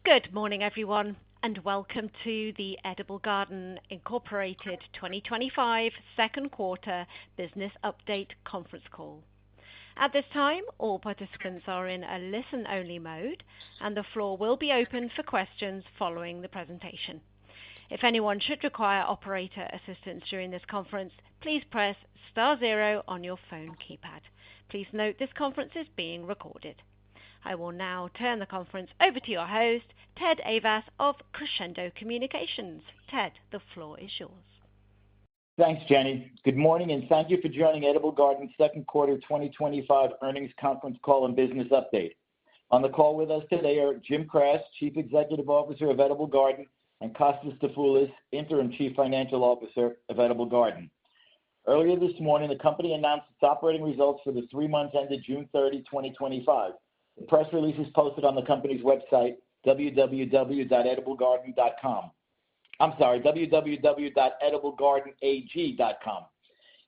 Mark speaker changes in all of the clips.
Speaker 1: Good morning, everyone, and welcome to the Edible Garden Incorporated 2025 Second Quarter Business Update Conference Call. At this time, all participants are in a listen-only mode, and the floor will be open for questions following the presentation. If anyone should require operator assistance during this conference, please press *0 on your phone keypad. Please note this conference is being recorded. I will now turn the conference over to your host, Ted Avas of Crescendo Communications. Ted, the floor is yours.
Speaker 2: Thanks, Jenny. Good morning, and thank you for joining Edible Garden's Second Quarter 2025 Earnings Conference Call and Business Update. On the call with us today are Jim Kras, Chief Executive Officer of Edible Garden, and Kostas Dafoulas, Interim Chief Financial Officer of Edible Garden. Earlier this morning, the company announced its operating results for the 3 months ended June 30, 2025. The press release is posted on the company's website, www.ediblegarden.com. www.ediblegardenag.com.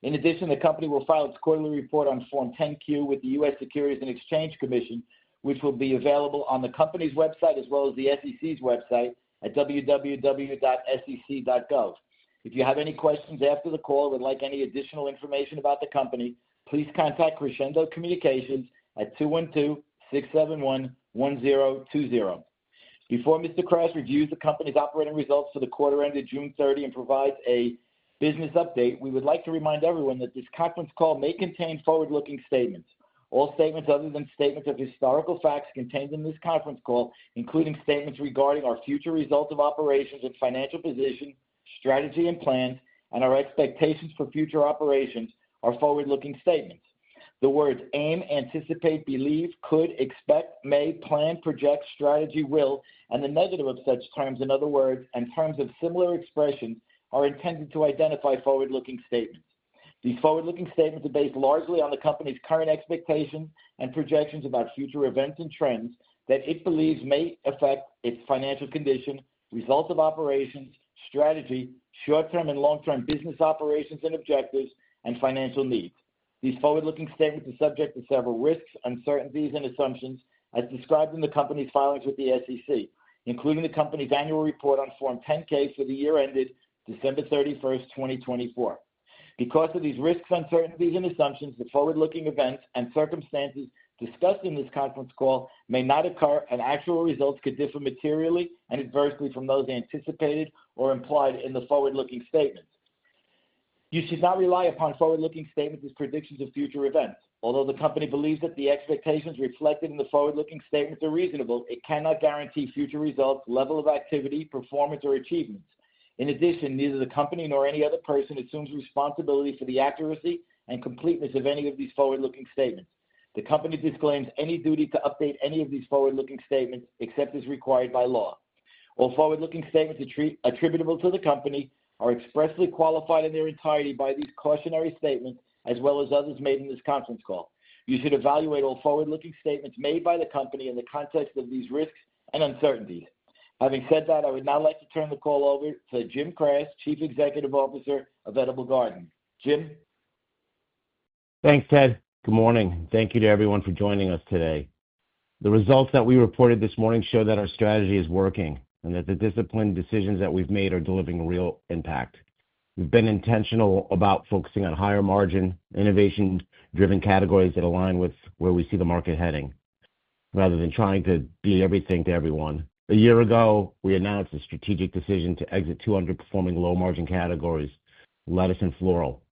Speaker 2: In addition, the company will file its quarterly report on Form 10-Q with the U.S. Securities and Exchange Commission, which will be available on the company's website as well as the SEC's website at www.sec.gov. If you have any questions after the call or would like any additional information about the company, please contact Crescendo Communications at 212-671-1020. Before Mr. Kras reviews the company's operating results for the quarter ended June 30 and provides a business update, we would like to remind everyone that this conference call may contain forward-looking statements. All statements other than statements of historical facts contained in this conference call, including statements regarding our future results of operations and financial position, strategy and plans, and our expectations for future operations, are forward-looking statements. The words aim, anticipate, believe, could, expect, may, plan, project, strategy, will, and the negative of such terms, in other words, and terms of similar expression, are intended to identify forward-looking statements. These forward-looking statements are based largely on the company's current expectations and projections about future events and trends that it believes may affect its financial condition, results of operations, strategy, short-term and long-term business operations and objectives, and financial needs. These forward-looking statements are subject to several risks, uncertainties, and assumptions as described in the company's filings with the SEC, including the company's annual report on Form 10-K for the year ended December 31, 2024. Because of these risks, uncertainties, and assumptions, the forward-looking events and circumstances discussed in this conference call may not occur, and actual results could differ materially and adversely from those anticipated or implied in the forward-looking statements. You should not rely upon forward-looking statements as predictions of future events. Although the company believes that the expectations reflected in the forward-looking statements are reasonable, it cannot guarantee future results, level of activity, performance, or achievements. In addition, neither the company nor any other person assumes responsibility for the accuracy and completeness of any of these forward-looking statements. The company disclaims any duty to update any of these forward-looking statements except as required by law. All forward-looking statements attributable to the company are expressly qualified in their entirety by these cautionary statements as well as others made in this conference call. You should evaluate all forward-looking statements made by the company in the context of these risks and uncertainties. Having said that, I would now like to turn the call over to Jim Kras, Chief Executive Officer of Edible Garden. Jim?
Speaker 3: Thanks, Ted. Good morning. Thank you to everyone for joining us today. The results that we reported this morning show that our strategy is working and that the disciplined decisions that we've made are delivering real impact. We've been intentional about focusing on higher margin, innovation-driven categories that align with where we see the market heading, rather than trying to be everything to everyone. A year ago, we announced a strategic decision to exit 2 underperforming low-margin categories, lettuce and floral.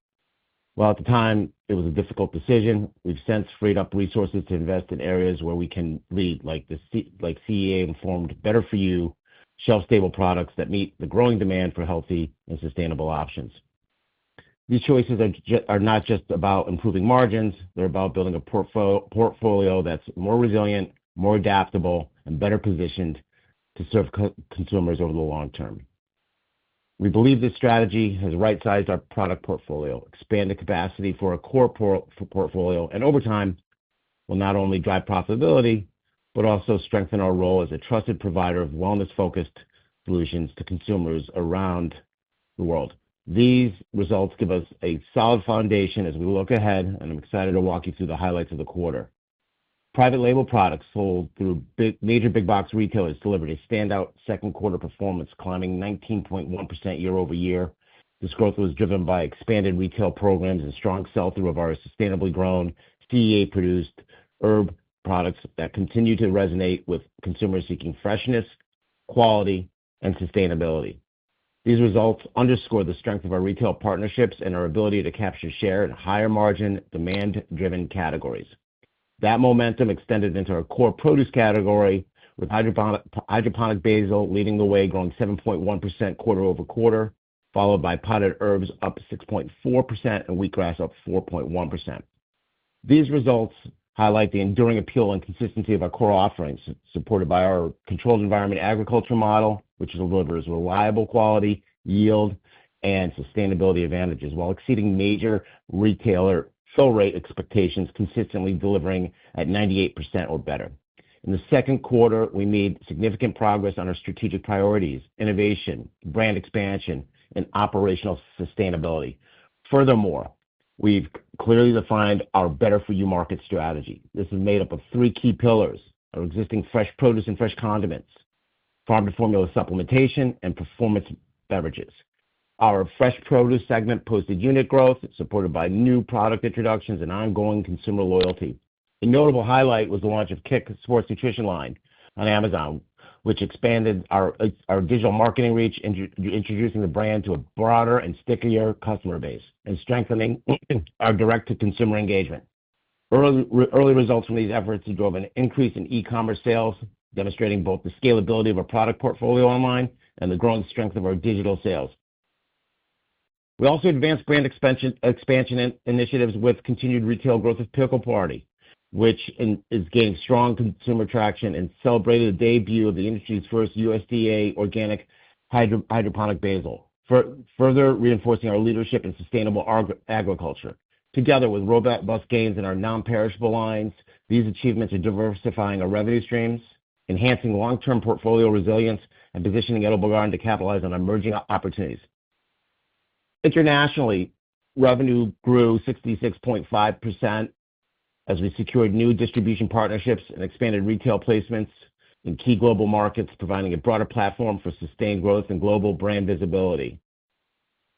Speaker 3: While at the time it was a difficult decision, we've since freed up resources to invest in areas where we can lead, like CEA-informed, better-for-you, shelf-stable products that meet the growing demand for healthy and sustainable options. These choices are not just about improving margins, they're about building a portfolio that's more resilient, more adaptable, and better positioned to serve consumers over the long term. We believe this strategy has right-sized our product portfolio, expanded capacity for a core portfolio, and over time will not only drive profitability, but also strengthen our role as a trusted provider of wellness-focused solutions to consumers around the world. These results give us a solid foundation as we look ahead, and I'm excited to walk you through the highlights of the quarter. Private label products sold through major big box retailers delivered a standout second quarter performance, climbing 19.1% year over year. This growth was driven by expanded retail programs and strong sell-through of our sustainably grown, CEA-produced herb products that continue to resonate with consumers seeking freshness, quality, and sustainability. These results underscore the strength of our retail partnerships and our ability to capture share in higher margin, demand-driven categories. That momentum extended into our core produce category, with hydroponic basil leading the way, growing 7.1% quarter over quarter, followed by potted herbs up 6.4% and wheatgrass up 4.1%. These results highlight the enduring appeal and consistency of our core offerings, supported by our controlled environment agriculture model, which delivers reliable quality, yield, and sustainability advantages while exceeding major retailer fill rate expectations, consistently delivering at 98% or better. In the second quarter, we made significant progress on our strategic priorities, innovation, brand expansion, and operational sustainability. Furthermore, we've clearly defined our Better For You market strategy. This is made up of three key pillars: our existing fresh produce and fresh condiments, farm-to-formula supplementation, and performance beverages. Our fresh produce segment posted unit growth, supported by new product introductions and ongoing consumer loyalty. A notable highlight was the launch of Kick Sports Nutrition line on Amazon, which expanded our digital marketing reach, introducing the brand to a broader and stickier customer base and strengthening our direct-to-consumer engagement. Early results from these efforts drove an increase in e-commerce sales, demonstrating both the scalability of our product portfolio online and the growing strength of our digital sales. We also advanced brand expansion initiatives with continued retail growth of Pickle Party, which is gaining strong consumer traction, and celebrated the debut of the industry's first USDA organic hydroponic basil, further reinforcing our leadership in sustainable agriculture. Together with robust gains in our non-perishable lines, these achievements are diversifying our revenue streams, enhancing long-term portfolio resilience, and positioning Edible Garden to capitalize on emerging opportunities. Internationally, revenue grew 66.5% as we secured new distribution partnerships and expanded retail placements in key global markets, providing a broader platform for sustained growth and global brand visibility.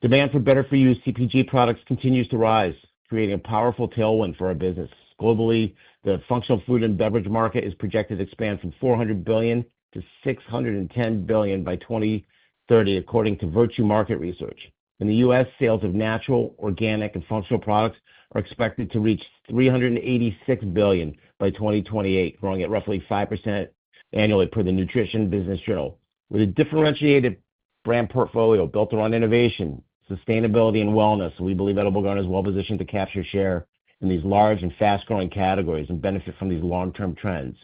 Speaker 3: Demand for Better For You CPG products continues to rise, creating a powerful tailwind for our business. Globally, the functional food and beverage market is projected to expand from $400 billion to $610 billion by 2030, according to Virtue Market Research. In the U.S., sales of natural, organic, and functional products are expected to reach $386 billion by 2028, growing at roughly 5% annually per the Nutrition Business Journal. With a differentiated brand portfolio built around innovation, sustainability, and wellness, we believe Edible Garden is well-positioned to capture share in these large and fast-growing categories and benefit from these long-term trends.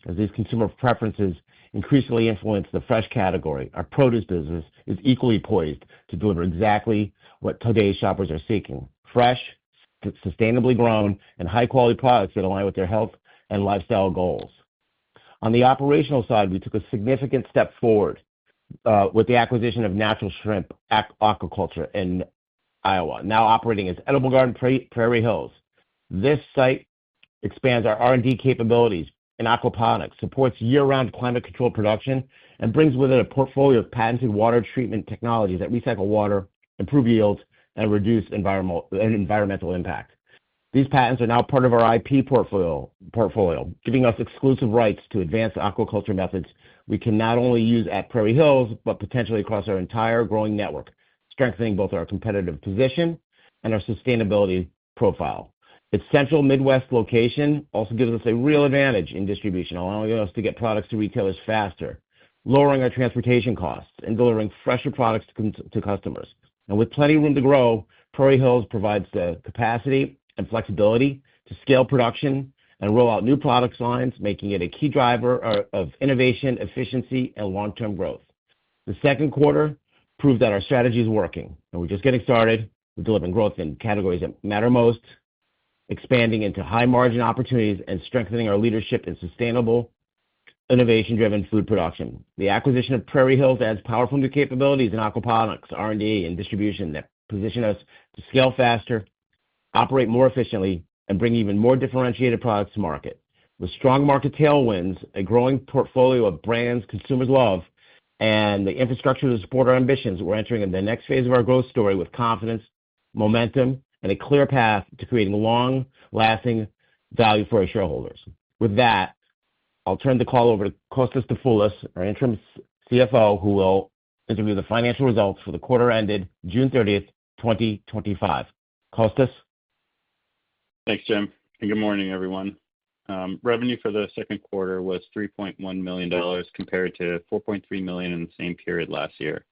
Speaker 3: As these consumer preferences increasingly influence the fresh category, our produce business is equally poised to deliver exactly what today's shoppers are seeking: fresh, sustainably grown, and high-quality products that align with their health and lifestyle goals. On the operational side, we took a significant step forward with the acquisition of Natural Shrimp Aquaculture in Iowa, now operating as Edible Garden Prairie Hills. This site expands our R&D capabilities in aquaponics, supports year-round climate-controlled production, and brings with it a portfolio of patented water treatment technologies that recycle water, improve yields, and reduce environmental impact. These patents are now part of our IP portfolio, giving us exclusive rights to advanced aquaculture methods we can not only use at Prairie Hills, but potentially across our entire growing network, strengthening both our competitive position and our sustainability profile. Its central Midwest location also gives us a real advantage in distribution, allowing us to get products to retailers faster, lowering our transportation costs, and delivering fresher products to customers. And with plenty of room to grow, Prairie Hills provides the capacity and flexibility to scale production and roll out new product lines, making it a key driver of innovation, efficiency, and long-term growth. The second quarter proved that our strategy is working, and we're just getting started. We're delivering growth in categories that matter most, expanding into high-margin opportunities, and strengthening our leadership in sustainable, innovation-driven food production. The acquisition of Prairie Hills adds powerful new capabilities in aquaponics, R&D, and distribution that position us to scale faster, operate more efficiently, and bring even more differentiated products to market. With strong market tailwinds, a growing portfolio of brands consumers love, and the infrastructure to support our ambitions, we're entering the next phase of our growth story with confidence, momentum, and a clear path to creating long-lasting value for our shareholders. With that, I'll turn the call over to Kostas Dafoulas, our interim CFO, who will interview the financial results for the quarter ended June 30th, 2025. Kostas?
Speaker 4: Thanks, Jim, and good morning, everyone. Revenue for the second quarter was $3.1 million compared to $4.3 million in the same period last year.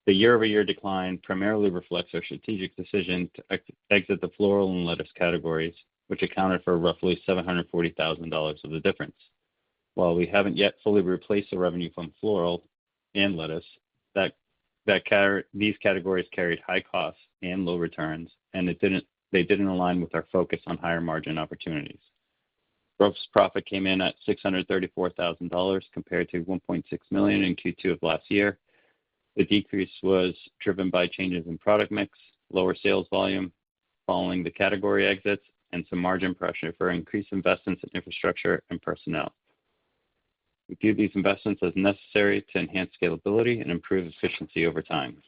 Speaker 4: The year-over-year decline primarily reflects our strategic decision to exit the floral and lettuce categories, which accounted for roughly $740,000 of the difference. While we haven't yet fully replaced the revenue from floral and lettuce, these categories carried high costs and low returns, and they didn't align with our focus on higher margin opportunities. Gross profit came in at $634,000 compared to $1.6 million in Q2 of last year. The decrease was driven by changes in product mix, lower sales volume following the category exits, and some margin pressure for increased investments in infrastructure and personnel. We view these investments as necessary to enhance scalability and improve efficiency over time.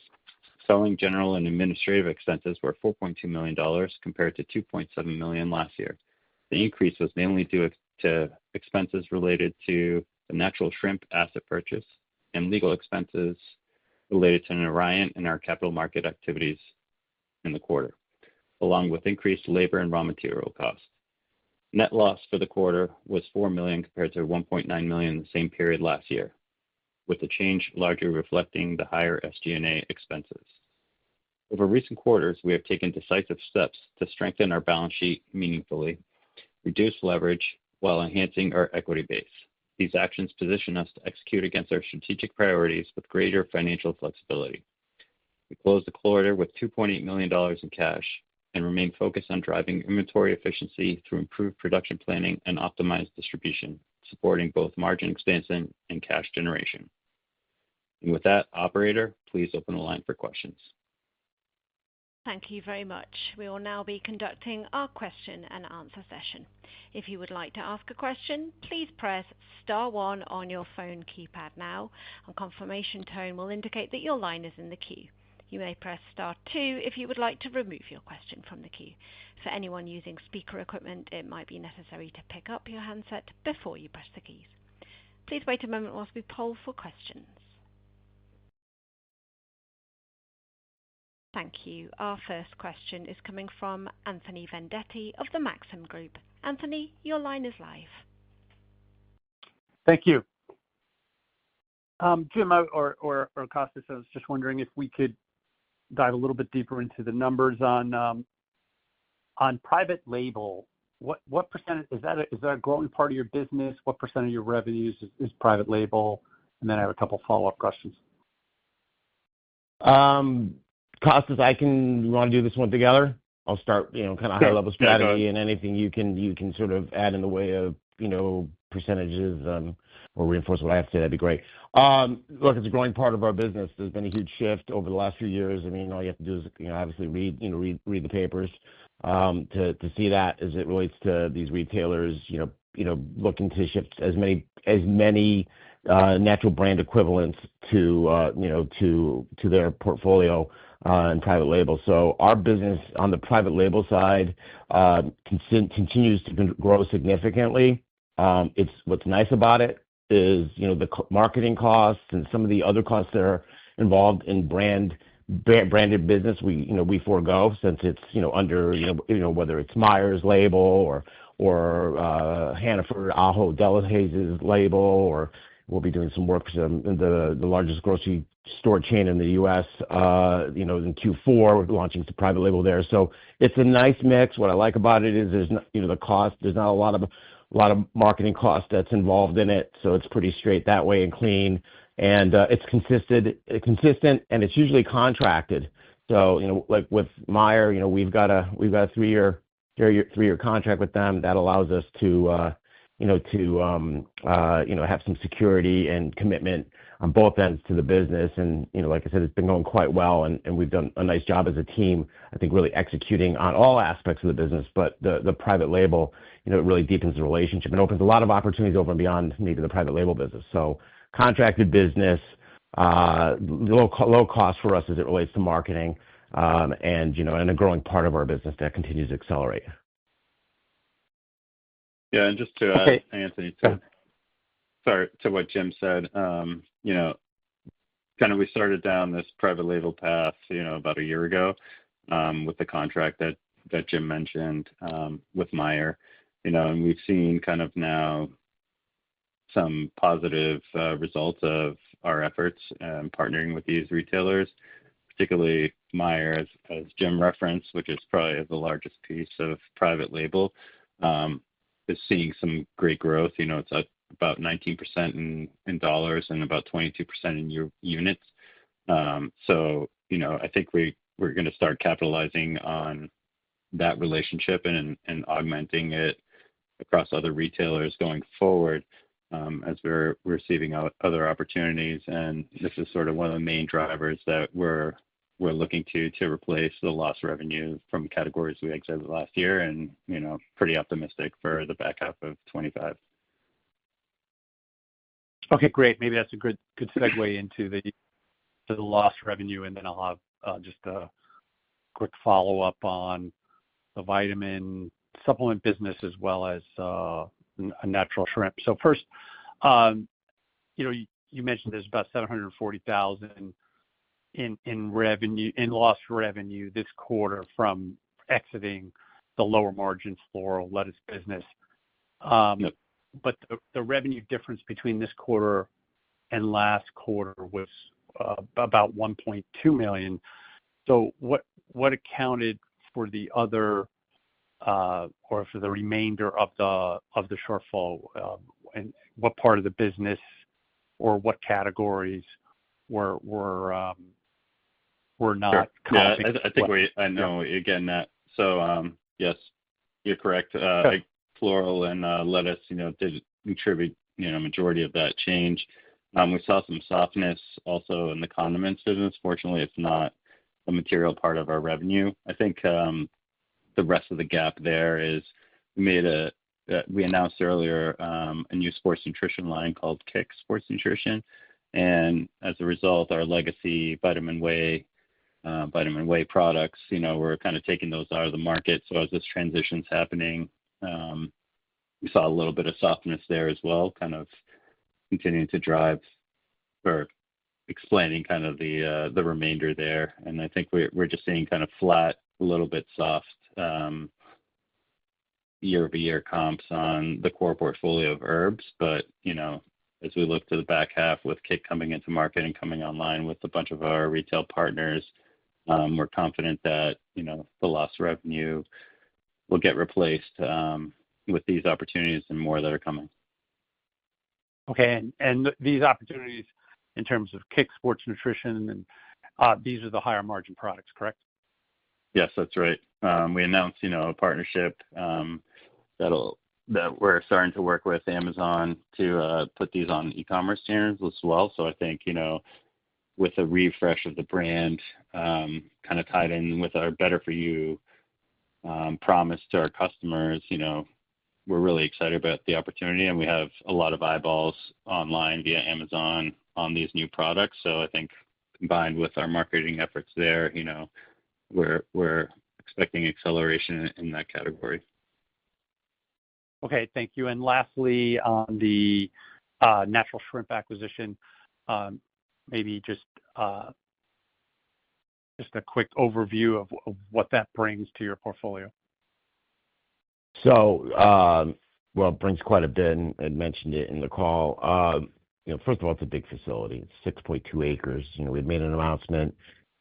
Speaker 4: Selling, general, and administrative expenses were $4.2 million compared to $2.7 million last year. The increase was mainly due to expenses related to the natural shrimp asset purchase and legal expenses related to Orion and our capital market activities in the quarter, along with increased labor and raw material costs. Net loss for the quarter was $4 million compared to $1.9 million in the same period last year, with the change largely reflecting the higher SG&A expenses. Over recent quarters, we have taken decisive steps to strengthen our balance sheet meaningfully, reduce leverage, while enhancing our equity base. These actions position us to execute against our strategic priorities with greater financial flexibility. We closed the quarter with $2.8 million in cash and remain focused on driving inventory efficiency through improved production planning and optimized distribution, supporting both margin expansion and cash generation. And with that, operator, please open the line for questions.
Speaker 1: Thank you very much. We will now be conducting our question and answer session. If you would like to ask a question, please press star one on your phone keypad now. A confirmation tone will indicate that your line is in the queue. You may press star two if you would like to remove your question from the queue. For anyone using speaker equipment, it might be necessary to pick up your handset before you press the keys. Please wait a moment whilst we poll for questions. Thank you. Our first question is coming from Anthony Vendetti of the Maxim Group. Anthony, your line is live.
Speaker 5: Thank you. Jim or Kostas, I was just wondering if we could dive a little bit deeper into the numbers on private label. What percentage is that a growing part of your business? What percent of your revenues is private label? And then I have a couple follow-up questions.
Speaker 3: Kostas, you want to do this one together? I'll start, kind of high level strategy, and anything you can sort of add in the way of, percentages, or reinforce what I have to say. That'd be great. Look, it's a growing part of our business. There's been a huge shift over the last few years. I mean, all you have to do is, obviously read the papers, to see that as it relates to these retailers, looking to shift as many natural brand equivalents to their portfolio and private label. So our business on the private label side continues to grow significantly. What's nice about it is the marketing costs and some of the other costs that are involved in branded business we forego, since it's under whether it's Meyer's label or Hannaford Aho Delahazes label, or we'll be doing some work for the largest grocery store chain in the U.S. In Q4, we're launching some private label there. So it's a nice mix. What I like about it is there's the cost. There's not a lot of marketing cost that's involved in it, so it's pretty straight that way and clean. And it's consistent, and it's usually contracted. So like with Meijer, we've got a 3-year contract with them that allows us to have some security and commitment on both ends to the business. And, like I said, it's been going quite well, and we've done a nice job as a team, I think, really executing on all aspects of the business. But the private label, it really deepens the relationship and opens a lot of opportunities over and beyond maybe the private label business. So contracted business, low cost for us as it relates to marketing, and a growing part of our business that continues to accelerate.
Speaker 4: Yeah, and just to add, Anthony, to what Jim said, kind of we started down this private label path, about a year ago, with the contract that Jim mentioned, with Meijer, and we've seen kind of now some positive results of our efforts partnering with these retailers, particularly Meijer, as Jim referenced, which is probably the largest piece of private label, is seeing some great growth. It's at about 19% in dollars and about 22% in units. So, I think we're going to start capitalizing on that relationship and augmenting it across other retailers going forward, as we're receiving other opportunities. And this is sort of one of the main drivers that we're looking to replace the lost revenue from categories we exited last year, and pretty optimistic for the back half of 25.
Speaker 5: Okay, great. Maybe that's a good segue into the lost revenue, and then I'll have just a quick follow-up on the vitamin supplement business as well as a natural shrimp. So first, you mentioned there's about $740,000 in revenue, in lost revenue this quarter from exiting the lower margin floral lettuce business.
Speaker 4: Yep.
Speaker 5: But the revenue difference between this quarter and last quarter was about $1.2 million. So what accounted for the other, or for the remainder of the shortfall, and what part of the business or what categories were not?
Speaker 4: Yeah, I think I know again that. So yes, you're correct. Floral and lettuce, did contribute, majority of that change. We saw some softness also in the condiments business. Fortunately, it's not a material part of our revenue. I think the rest of the gap there is we announced earlier a new sports nutrition line called Kick Sports Nutrition, and as a result, our legacy vitamin whey products, we're kind of taking those out of the market. So as this transition's happening, we saw a little bit of softness there as well, kind of continuing to drive or explaining kind of the remainder there. And I think we're just seeing kind of flat, a little bit soft year-over-year comps on the core portfolio of herbs. But, as we look to the back half with Kick coming into market and coming online with a bunch of our retail partners, we're confident that, the lost revenue will get replaced with these opportunities and more that are coming.
Speaker 5: Okay, and these opportunities in terms of Kick Sports Nutrition, and these are the higher margin products, correct?
Speaker 4: Yes, that's right. We announced, a partnership that we're starting to work with Amazon to put these on e-commerce channels as well. So I think, with a refresh of the brand, kind of tied in with our Better For You promise to our customers, we're really excited about the opportunity, and we have a lot of eyeballs online via Amazon on these new products. So I think combined with our marketing efforts there, we're expecting acceleration in that category.
Speaker 5: Okay, thank you. And lastly, on the natural shrimp acquisition, maybe just a quick overview of what that brings to your portfolio.
Speaker 3: So, it brings quite a bit, and mentioned it in the call. First of all, it's a big facility. It's 6.2 acres. We've made an announcement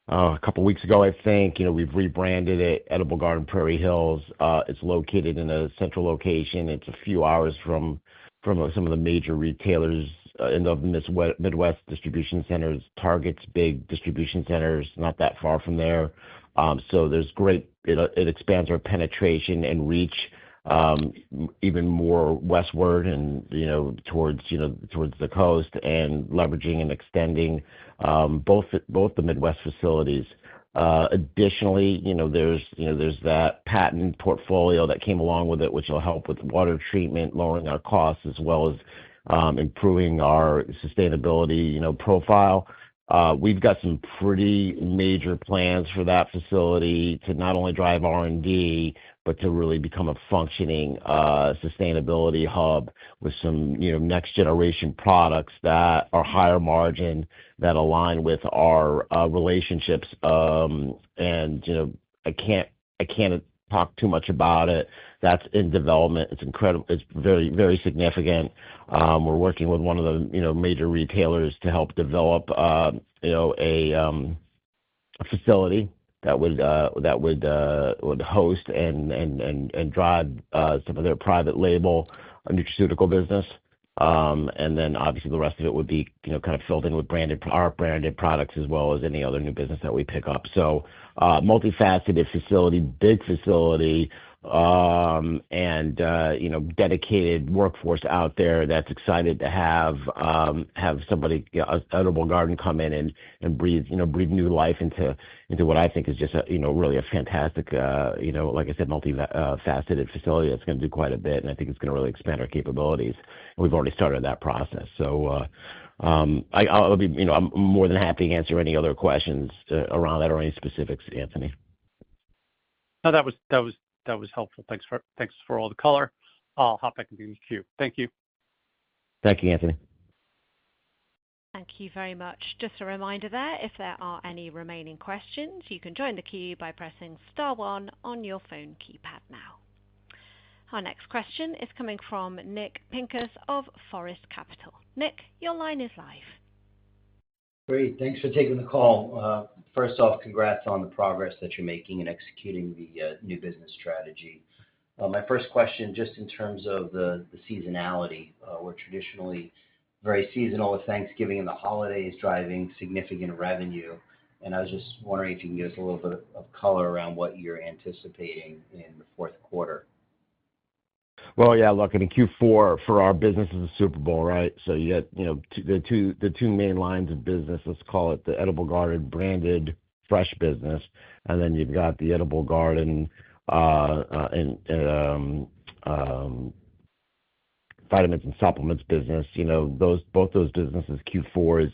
Speaker 3: a couple weeks ago, I think. We've rebranded it Edible Garden Prairie Hills. It's located in a central location. It's a few hours from some of the major retailers in the Midwest distribution centers, Target's big distribution centers, not that far from there. So there's great. It expands our penetration and reach even more westward and, towards the coast, and leveraging and extending both the Midwest facilities. Additionally, there's that patent portfolio that came along with it, which will help with water treatment, lowering our costs, as well as improving our sustainability, profile. We've got some pretty major plans for that facility to not only drive R&D, but to really become a functioning sustainability hub with some, next generation products that are higher margin, that align with our relationships. I can't talk too much about it. That's in development. It's incredible. It's very, very significant. We're working with one of the, major retailers to help develop, a facility that would host and drive some of their private label nutraceutical business. And then obviously the rest of it would be, kind of filled in with our branded products, as well as any other new business that we pick up. So, multifaceted facility, big facility, and dedicated workforce out there that's excited to have somebody, Edible Garden, come in and breathe new life into what I think is just really a fantastic, like I said, multifaceted facility that's going to do quite a bit, and I think it's going to really expand our capabilities. And we've already started that process. So, I'll be, I'm more than happy to answer any other questions around that or any specifics, Anthony.
Speaker 5: No, that was helpful. Thanks for all the color. I'll hop back into the queue. Thank you.
Speaker 3: Thank you, Anthony.
Speaker 1: Thank you very much. Just a reminder there, if there are any remaining questions, you can join the queue by pressing star one on your phone keypad now. Our next question is coming from Nick Pincus of Forest Capital. Nick, your line is live.
Speaker 6: Great. Thanks for taking the call. First off, congrats on the progress that you're making in executing the new business strategy. My first question, just in terms of the seasonality, we're traditionally very seasonal, with Thanksgiving and the holidays driving significant revenue. And I was just wondering if you can give us a little bit of color around what you're anticipating in the fourth quarter.
Speaker 3: Well, yeah, look, in Q4 for our business is the Super Bowl, right? So you get, the two main lines of business, let's call it the Edible Garden branded fresh business, and then you've got the Edible Garden vitamins and supplements business. Both those businesses, Q4 is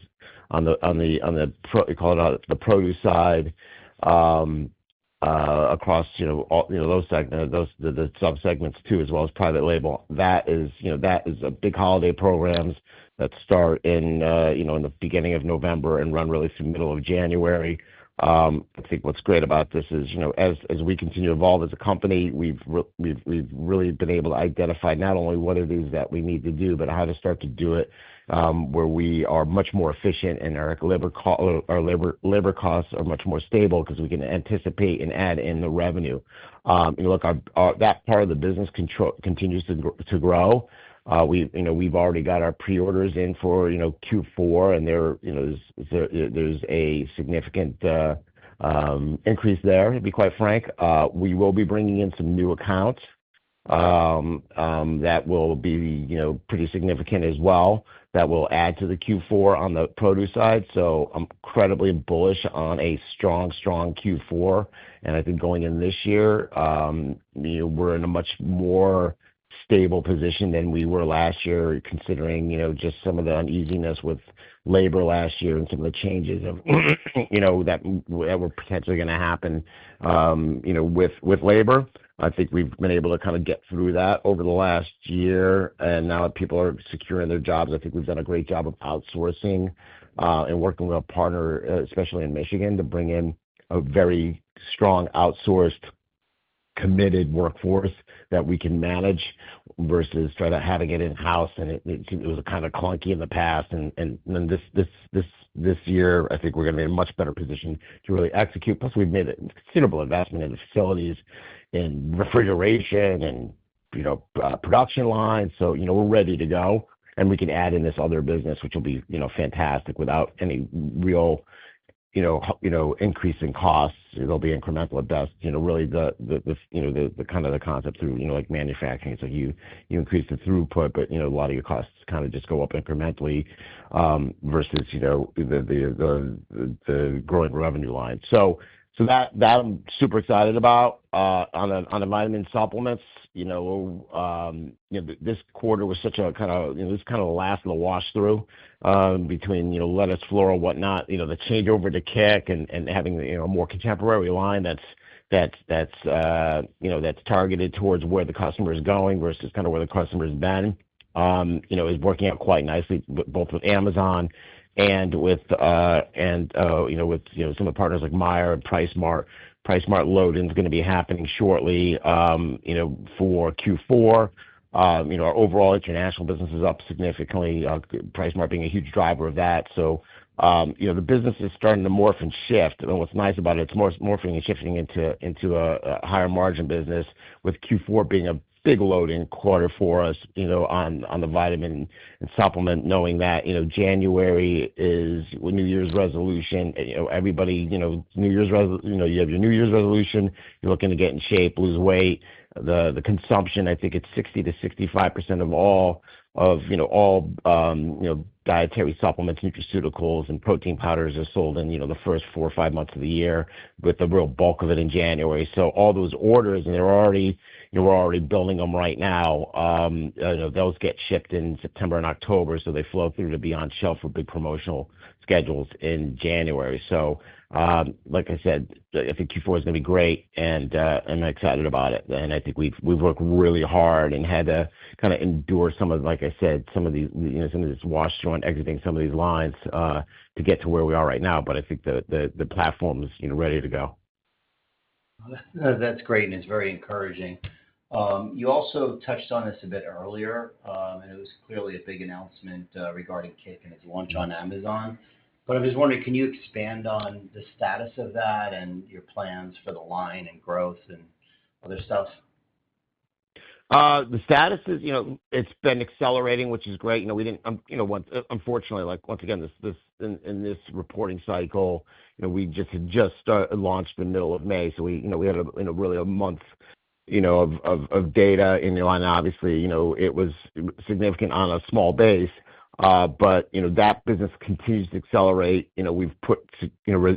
Speaker 3: on the produce side, across all those segments, the sub segments too, as well as private label. That is a big holiday programs that start in the beginning of November and run really through the middle of January. I think what's great about this is, as we continue to evolve as a company, we've really been able to identify not only what it is that we need to do, but how to start to do it, where we are much more efficient and our labor costs are much more stable, because we can anticipate and add in the revenue. Look, that part of the business continues to grow. We've already got our pre-orders in for Q4, and there's a significant increase there, to be quite frank. We will be bringing in some new accounts that will be pretty significant as well, that will add to the Q4 on the produce side. So I'm incredibly bullish on a strong Q4, and I think going in this year, we're in a much more stable position than we were last year, considering just some of the uneasiness with labor last year and some of the changes of that were potentially going to happen with labor. I think we've been able to kind of get through that over the last year, and now that people are securing their jobs, I think we've done a great job of outsourcing and working with a partner, especially in Michigan, to bring in a very strong outsourced, committed workforce that we can manage, versus try to having it in house, and it was kind of clunky in the past. And then this year, I think we're going to be in a much better position to really execute. Plus, we've made a considerable investment in the facilities, in refrigeration, and production lines. So we're ready to go, and we can add in this other business, which will be fantastic, without any real increase in costs. It'll be incremental at best. Really the kind of the concept through, like manufacturing. It's like you increase the throughput, but, a lot of your costs kind of just go up incrementally, versus, the growing revenue line. So that I'm super excited about. On the vitamin supplements, this quarter was such a kind of, this kind of the last of the wash through, between, lettuce, floral, whatnot, the changeover to kick and having, a more contemporary line that's targeted towards where the customer is going versus kind of where the customer has been, is working out quite nicely, both with Amazon and with some of the partners like Meijer and PriceSmart. PriceSmart load-in is going to be happening shortly, for Q4. Our overall international business is up significantly, PriceSmart being a huge driver of that. So, the business is starting to morph and shift. And what's nice about it, it's morphing and shifting into a higher margin business, with Q4 being a big loading quarter for us, on the vitamin and supplement, knowing that, January is New Year's resolution. Everybody, New Year's you have your New Year's resolution. You're looking to get in shape, lose weight. The consumption, I think it's 60 to 65% of all dietary supplements, nutraceuticals, and protein powders are sold in, the first 4 or 5 months of the year, with the real bulk of it in January. So all those orders, and we're already building them right now. Those get shipped in September and October, so they flow through to be on shelf for big promotional schedules in January. So, like I said, I think Q4 is going to be great, and I'm excited about it. And I think we've worked really hard and had to kind of endure some of, like I said, some of these, some of this wash through and exiting some of these lines, to get to where we are right now. But I think the platform is, ready to go.
Speaker 6: That's great, and it's very encouraging. You also touched on this a bit earlier, and it was clearly a big announcement regarding Kick and its launch on Amazon. But I was wondering, can you expand on the status of that and your plans for the line and growth and other stuff?
Speaker 3: The status is, it's been accelerating, which is great. We didn't, unfortunately, like once again, this in this reporting cycle, we had just launched in the middle of May, so we had really a month, of data in the line. Obviously, it was significant on a small base, but that business continues to accelerate. We've put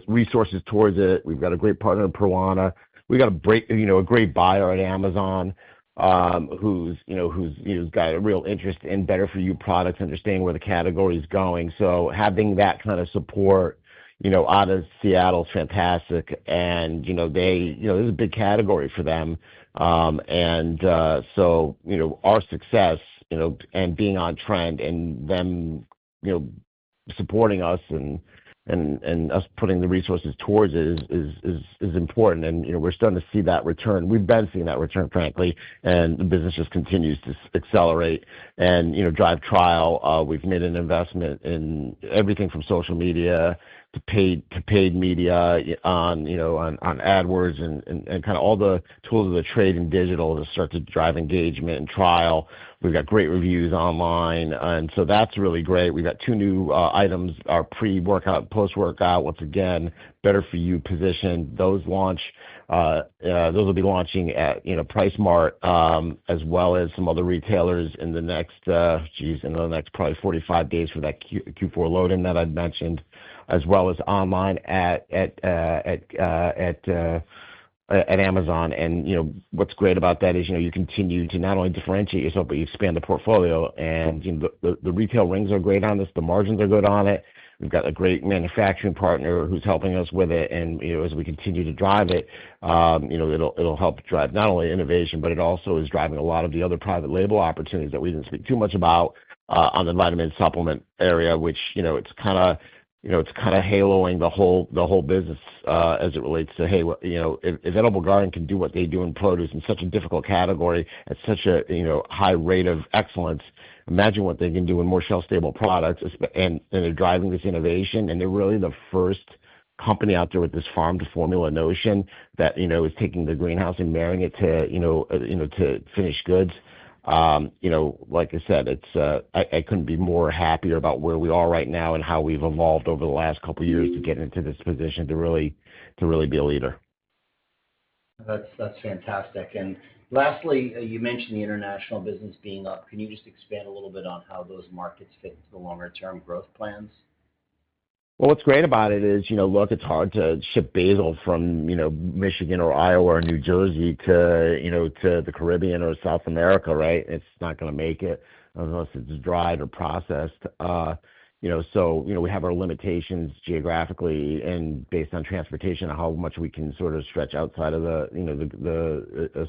Speaker 3: resources towards it. We've got a great partner in Perwana. We got a great buyer at Amazon, who's got a real interest in better for you products, understanding where the category is going. So having that kind of support, out of Seattle is fantastic. And, this is a big category for them. So, our success, and being on trend and them, supporting us and us putting the resources towards it is important. And, we're starting to see that return. We've been seeing that return, frankly, and the business just continues to accelerate and, drive trial. We've made an investment in everything from social media to paid media on AdWords and kind of all the tools of the trade and digital to start to drive engagement and trial. We've got great reviews online, and so that's really great. We've got 2 new items, our pre-workout, post-workout. Once again, better for you position. Those will be launching at PriceSmart, as well as some other retailers in the next probably 45 days for that Q4 load-in that I'd mentioned, as well as online at Amazon. And what's great about that is you continue to not only differentiate yourself, but you expand the portfolio. And the retail rings are great on this. The margins are good on it. We've got a great manufacturing partner who's helping us with it. And as we continue to drive it, it'll help drive not only innovation, but it also is driving a lot of the other private label opportunities that we didn't speak too much about on the vitamin supplement area, which it's kind of haloing the whole business, as it relates to, hey, if Edible Garden can do what they do in produce in such a difficult category at such a high rate of excellence, imagine what they can do in more shelf-stable products. And they're driving this innovation, and they're really the first company out there with this farm to formula notion that is taking the greenhouse and marrying it to to finished goods. Like I said, I couldn't be more happier about where we are right now and how we've evolved over the last couple of years to get into this position to really be a leader.
Speaker 6: That's fantastic. And lastly, you mentioned the international business being up. Can you just expand a little bit on how those markets fit into the longer-term growth plans?
Speaker 3: Well, what's great about it is, look, it's hard to ship basil from, Michigan or Iowa or New Jersey to the Caribbean or South America, right? It's not going to make it unless it's dried or processed. We have our limitations geographically and based on transportation, how much we can sort of stretch outside of a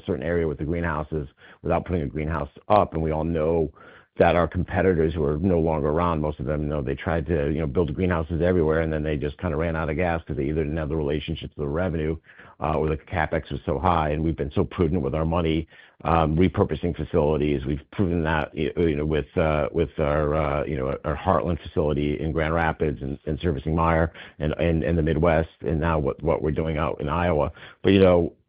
Speaker 3: certain area with the greenhouses without putting a greenhouse up. And we all know that our competitors who are no longer around, most of them, they tried to, build greenhouses everywhere, and then they just kind of ran out of gas because they either didn't have the relationships or the revenue, or the capex was so high. And we've been so prudent with our money, repurposing facilities. We've proven that, with our Heartland facility in Grand Rapids and servicing Meyer and the Midwest, and now what we're doing out in Iowa. But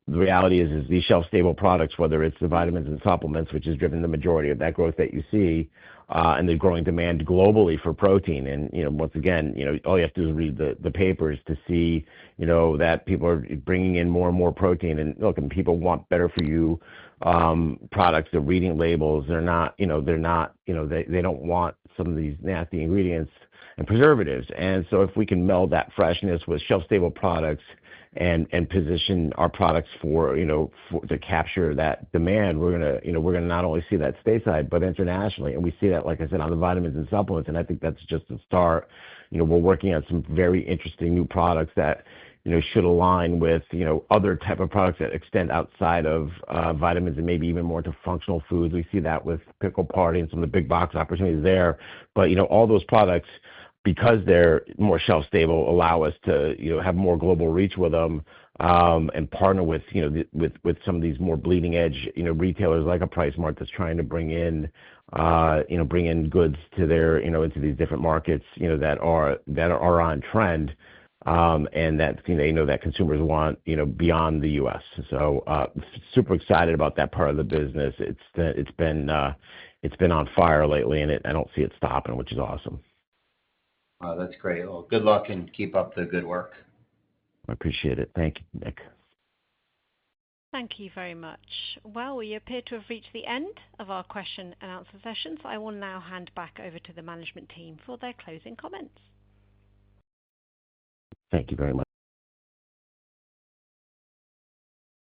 Speaker 3: the reality is these shelf-stable products, whether it's the vitamins and supplements, which has driven the majority of that growth that you see, and the growing demand globally for protein. And, once again, all you have to do is read the papers to see, that people are bringing in more and more protein. And look, and people want better for you products. They're reading labels. They don't want some of these nasty ingredients and preservatives. And so if we can meld that freshness with shelf-stable products and position our products to capture that demand, we're gonna not only see that stateside but internationally, and we see that, like I said, on the vitamins and supplements, and I think that's just a start. We're working on some very interesting new products that should align with other type of products that extend outside of vitamins and maybe even more to functional foods. We see that with Pickle Party and some of the big box opportunities there. But all those products, because they're more shelf stable, allow us to have more global reach with them, and partner with with some of these more bleeding edge retailers like a Price Mart that's trying to bring in goods to their into these different markets that are on trend, and that they know that consumers want beyond the U.S. So super excited about that part of the business. It's been on fire lately, and I don't see it stopping, which is awesome.
Speaker 6: That's great. Well, good luck and keep up the good work.
Speaker 3: I appreciate it. Thank you, Nick.
Speaker 1: Thank you very much. Well, we appear to have reached the end of our question and answer session, so I will now hand back over to the management team for their closing comments.
Speaker 3: Thank you very much.